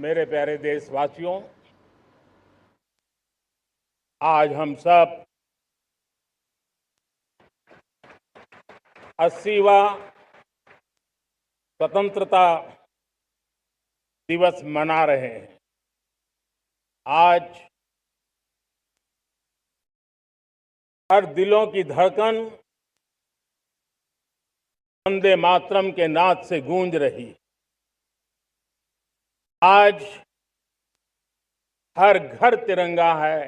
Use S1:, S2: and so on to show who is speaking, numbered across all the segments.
S1: मेरे प्यारे देशवासियों, आज हम सब 80वां स्वतंत्रता दिवस मना रहे हैं। आज हर दिलों की धड़कन वंदे मातरम के नाद से गूंज रही है। आज हर घर तिरंगा है,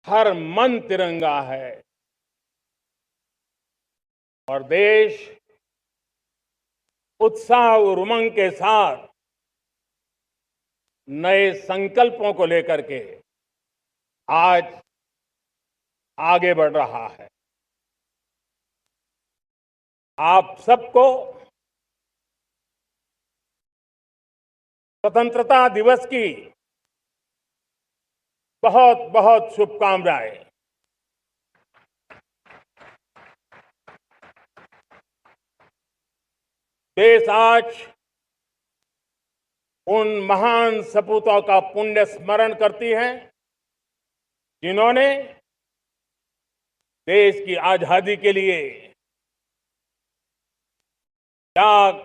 S1: हर मन तिरंगा है और देश उत्साह और उमंग के साथ नए संकल्पों को लेकर के आज आगे बढ़ रहा है। आप सबको स्वतंत्रता दिवस की बहुत बहुत शुभकामनाएं। देश आज उन महान सपूतों का पुण्य स्मरण करती है जिन्होंने देश की आजादी के लिए त्याग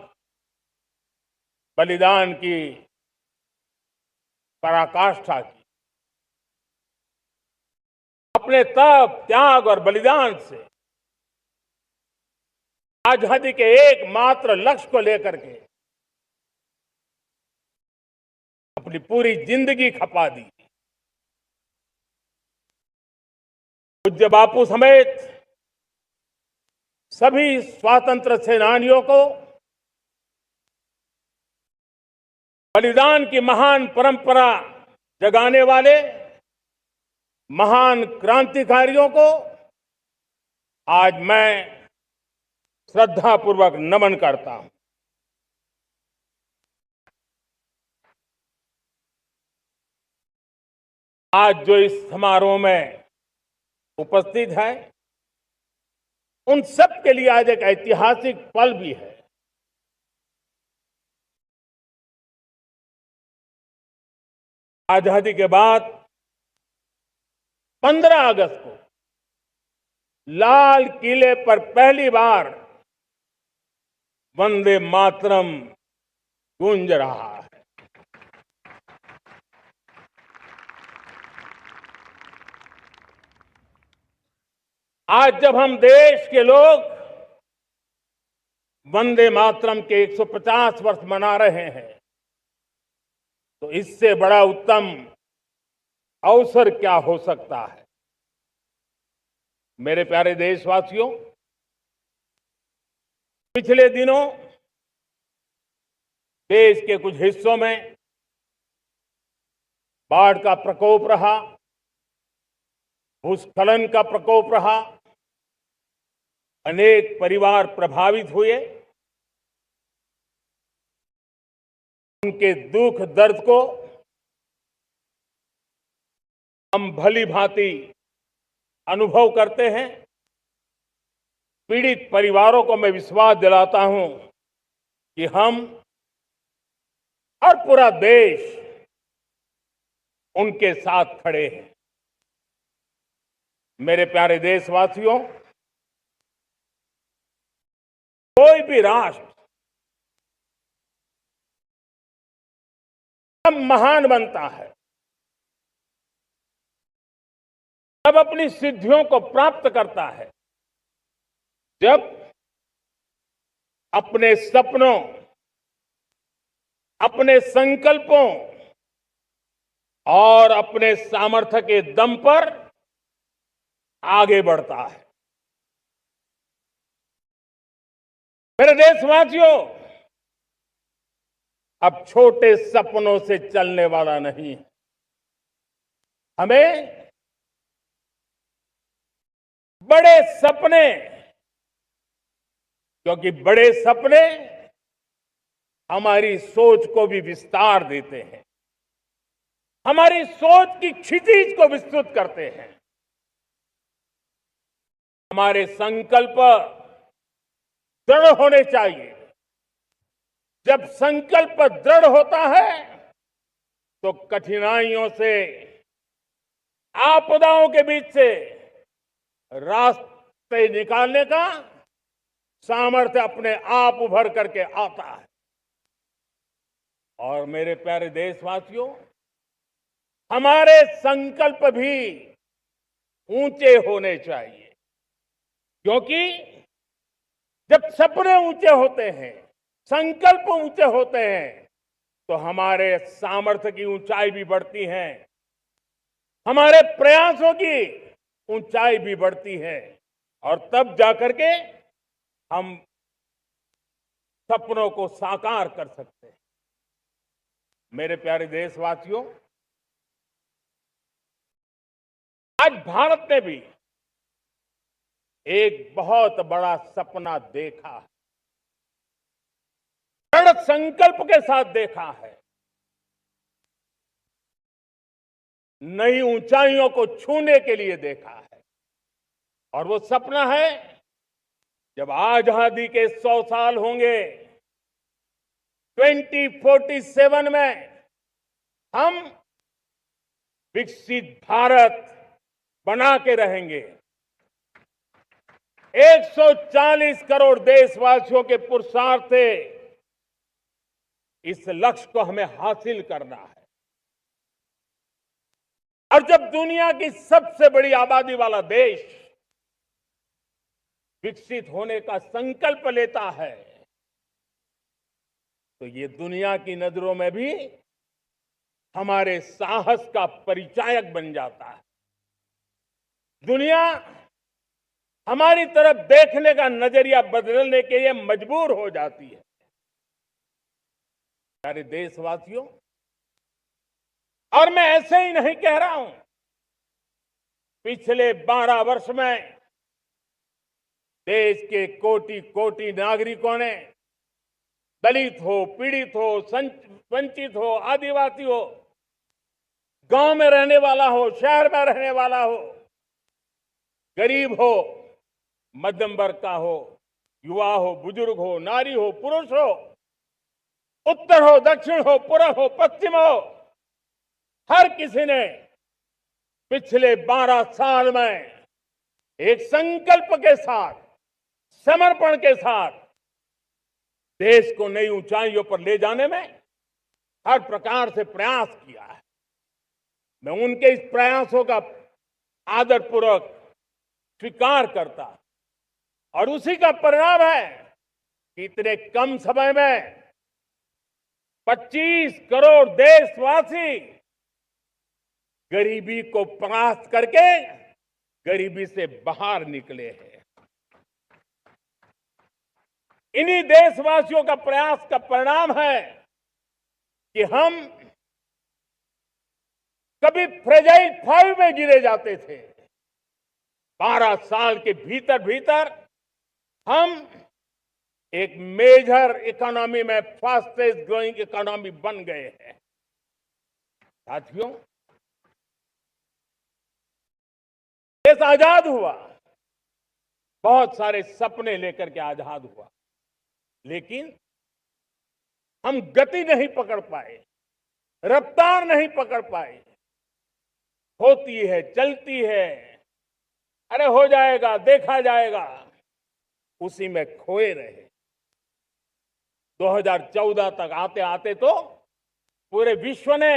S1: बलिदान की पराकाष्ठा की। अपने तप, त्याग और बलिदान से आजादी के एकमात्र लक्ष्य को लेकर के अपनी पूरी जिंदगी खपा दी। पूज्य बापू समेत सभी स्वातंत्र्य सेनानियों को बलिदान की महान परंपरा जगाने वाले महान क्रांतिकारियों को आज मैं श्रद्धापूर्वक नमन करता हूं। आज जो इस समारोह में उपस्थित है उन सब के लिए आज एक ऐतिहासिक पल भी है। आजादी के बाद 15 अगस्त को लाल किले पर पहली बार वंदे मातरम गूंज रहा है। आज जब हम देश के लोग वंदे मातरम के 150 वर्ष मना रहे हैं तो इससे बड़ा उत्तम अवसर क्या हो सकता है। मेरे प्यारे देशवासियों, पिछले दिनों देश के कुछ हिस्सों में बाढ़ का प्रकोप रहा, भूस्खलन का प्रकोप रहा, अनेक परिवार प्रभावित हुए। उनके दुख दर्द को हम भली भांति अनुभव करते हैं। पीड़ित परिवारों को मैं विश्वास दिलाता हूं कि हम और पूरा देश उनके साथ खड़े हैं। मेरे प्यारे देशवासियों, कोई भी राष्ट्र तब महान बनता है तब अपनी सिद्धियों को प्राप्त करता है जब अपने सपनों, अपने संकल्पों और अपने सामर्थ्य के दम पर आगे बढ़ता है। मेरे देशवासियों, अब छोटे सपनों से चलने वाला नहीं। हमें बड़े सपने, क्योंकि बड़े सपने हमारी सोच को भी विस्तार देते हैं, हमारी सोच की क्षितिज को विस्तृत करते हैं। हमारे संकल्प दृढ़ होने चाहिए जब संकल्प दृढ़ होता है तो कठिनाइयों से, आपदाओं के बीच से रास्ते निकालने का सामर्थ्य अपने आप उभर करके आता है। और मेरे प्यारे देशवासियों, हमारे संकल्प भी ऊंचे होने चाहिए, क्योंकि जब सपने ऊंचे होते हैं, संकल्प ऊंचे होते हैं, तो हमारे सामर्थ्य की ऊंचाई भी बढ़ती है, हमारे प्रयासों की ऊंचाई भी बढ़ती है, और तब जाकर के हम सपनों को साकार कर सकते हैं। मेरे प्यारे देशवासियों, आज भारत ने भी एक बहुत बड़ा सपना देखा है, दृढ़ संकल्प के साथ देखा है, नई ऊंचाइयों को छूने के लिए देखा है। और वो सपना है, जब आजादी के 100 साल होंगे, 2047 में हम विकसित भारत बना के रहेंगे। 140 करोड़ देशवासियों के पुरुषार्थ से इस लक्ष्य को हमें हासिल करना है। और जब दुनिया की सबसे बड़ी आबादी वाला देश विकसित होने का संकल्प लेता है, तो ये दुनिया की नजरों में भी हमारे साहस का परिचायक बन जाता है। दुनिया हमारी तरफ देखने का नजरिया बदलने के लिए मजबूर हो जाती है। प्यारे देशवासियों, और मैं ऐसे ही नहीं कह रहा हूं, पिछले 12 वर्ष में देश के कोटि कोटि नागरिकों ने, दलित हो, पीड़ित हो, वंचित हो, आदिवासी हो, गांव में रहने वाला हो, शहर में रहने वाला हो, गरीब हो, मध्यम वर्ग का हो, युवा हो, बुजुर्ग हो, नारी हो, पुरुष हो, उत्तर हो, दक्षिण हो, पूर्व हो, पश्चिम हो, हर किसी ने पिछले 12 साल में एक संकल्प के साथ, समर्पण के साथ देश को नई ऊंचाइयों पर ले जाने में हर प्रकार से प्रयास किया है। मैं उनके इस प्रयासों का आदरपूर्वक स्वीकार करता, और उसी का परिणाम है कि इतने कम समय में 25 करोड़ देशवासी गरीबी को परास्त करके गरीबी से बाहर निकले हैं। इन्हीं देशवासियों का प्रयास का परिणाम है कि हम कभी फ्रेजाइल 5 में गिरे जाते थे। 12 साल के भीतर भीतर हम एक मेजर इकोनॉमी में फास्टेस्ट ग्रोइंग इकोनॉमी बन गए हैं। साथियों, देश आजाद हुआ, बहुत सारे सपने लेकर के आजाद हुआ, लेकिन हम गति नहीं पकड़ पाए, रफ्तार नहीं पकड़ पाए। होती है, चलती है, अरे हो जाएगा, देखा जाएगा, उसी में खोए रहे। 2014 तक आते आते तो पूरे विश्व ने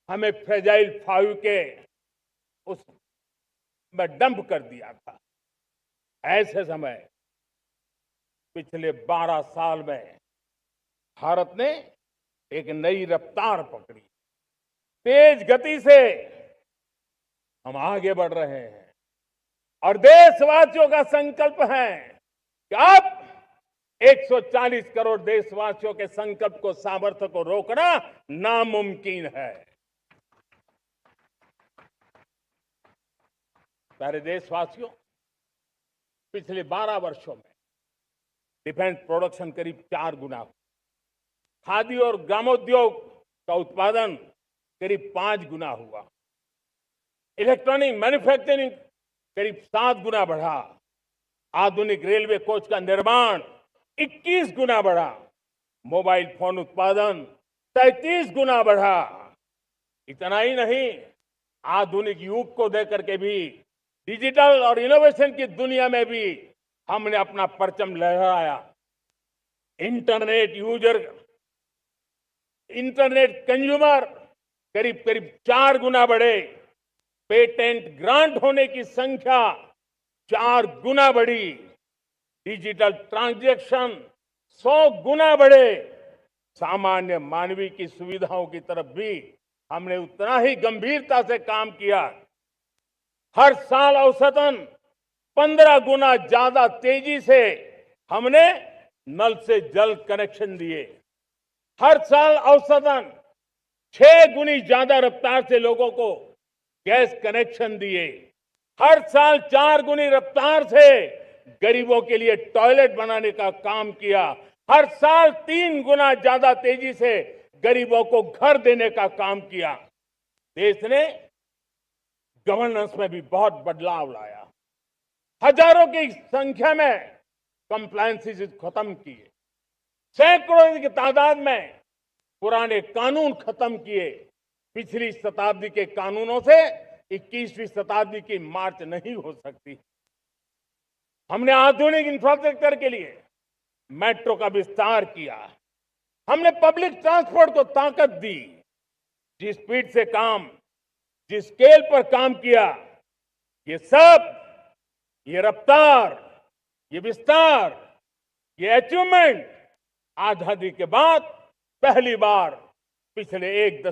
S1: हमें फ्रेजाइल 5 के उस में डंप कर दिया था। ऐसे समय पिछले 12 साल में भारत ने एक नई रफ्तार पकड़ी, तेज गति से हम आगे बढ़ रहे हैं। और देशवासियों का संकल्प है कि अब 140 करोड़ देशवासियों के संकल्प को, सामर्थ्य को रोकना नामुमकिन है। प्यारे देशवासियों, पिछले 12 वर्षों में डिफेंस प्रोडक्शन करीब 4 गुना हुआ, खादी और ग्रामोद्योग का उत्पादन करीब 5 गुना हुआ, इलेक्ट्रॉनिक मैन्युफैक्चरिंग करीब 7 गुना बढ़ा, आधुनिक रेलवे कोच का निर्माण 21 गुना बढ़ा, मोबाइल फोन उत्पादन 33 गुना बढ़ा। इतना ही नहीं, आधुनिक युग को देकर के भी डिजिटल और इनोवेशन की दुनिया में भी हमने अपना परचम लहराया। इंटरनेट यूजर, इंटरनेट कंज्यूमर करीब करीब 4 गुना बढ़े। पेटेंट ग्रांट होने की संख्या 4 गुना बढ़ी। डिजिटल ट्रांजैक्शन 100 गुना बढ़े। सामान्य मानवीय की सुविधाओं की तरफ भी हमने उतना ही गंभीरता से काम किया। हर साल औसतन 15 गुना ज्यादा तेजी से हमने नल से जल कनेक्शन दिए। हर साल औसतन 6 गुनी ज्यादा रफ्तार से लोगों को गैस कनेक्शन दिए। हर साल 4 गुनी रफ्तार से गरीबों के लिए टॉयलेट बनाने का काम किया। हर साल 3 गुना ज्यादा तेजी से गरीबों को घर देने का काम किया। देश ने गवर्नेंस में भी बहुत बदलाव लाया। हजारों की संख्या में कंप्लायंसेस खत्म किए। सैकड़ों की तादाद में पुराने कानून खत्म किए। पिछली शताब्दी के कानूनों से 21वीं शताब्दी की मार्च नहीं हो सकती। हमने आधुनिक इंफ्रास्ट्रक्चर के लिए मेट्रो का विस्तार किया। हमने पब्लिक ट्रांसपोर्ट को ताकत दी। जिस स्पीड से काम, जिस स्केल पर काम किया, ये सब, ये रफ्तार, ये विस्तार, ये अचीवमेंट आजादी के बाद पहली बार पिछले 1 दशक